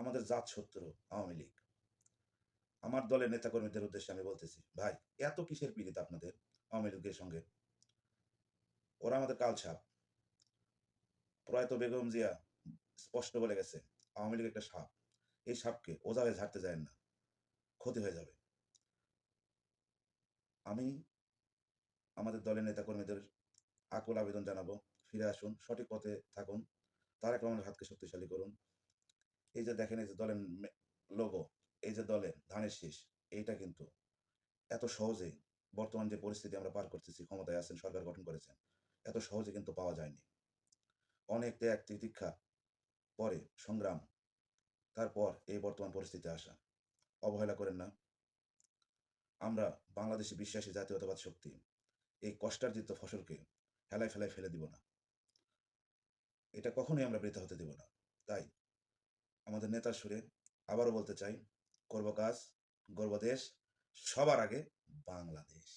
আমাদের জাত শত্রু আওয়ামী লীগ। আমার দলের নেতাকর্মীদের উদ্দেশ্যে আমি বলতেছি, ভাই এত কিসের পীড়িত আপনাদের আওয়ামী লীগের সঙ্গে? ওরা আমাদের কালছাপ। প্রয়াত বেগম জিয়া স্পষ্ট বলে গেছে, আওয়ামী লীগ একটা সাপ। এই সাপকে ওজাবে ঝাড়তে যায় না, ক্ষতি হয়ে যাবে। আমি আমাদের দলের নেতাকর্মীদের আকুল আবেদন জানাবো, ফিরে আসুন, সঠিক পথে থাকুন, তারেক রহমানের হাতকে শক্তিশালী করুন। এই যে দেখেন, এই যে দলের লোগো, এই যে দলের ধানের শীষ, এইটা কিন্তু এত সহজে বর্তমান যে পরিস্থিতি আমরা পার করতেছি, ক্ষমতায় আছেন, সরকার গঠন করেছেন, এত সহজে কিন্তু পাওয়া যায়নি। অনেক ত্যাগ তিতিক্ষা পরে সংগ্রাম, তারপর এই বর্তমান পরিস্থিতি আসা। অবহেলা করেন না। আমরা বাংলাদেশি বিশ্বাসী জাতীয়তাবাদ শক্তি এই কষ্টার্জিত ফসলকে হেলায় ফেলায় ফেলে দিব না। এটা কখনোই আমরা বৃথা হতে দিব না। তাই আমাদের নেতার সুরে আবারও বলতে চাই, করব কাজ, গর্ব দেশ, সবার আগে বাংলাদেশ।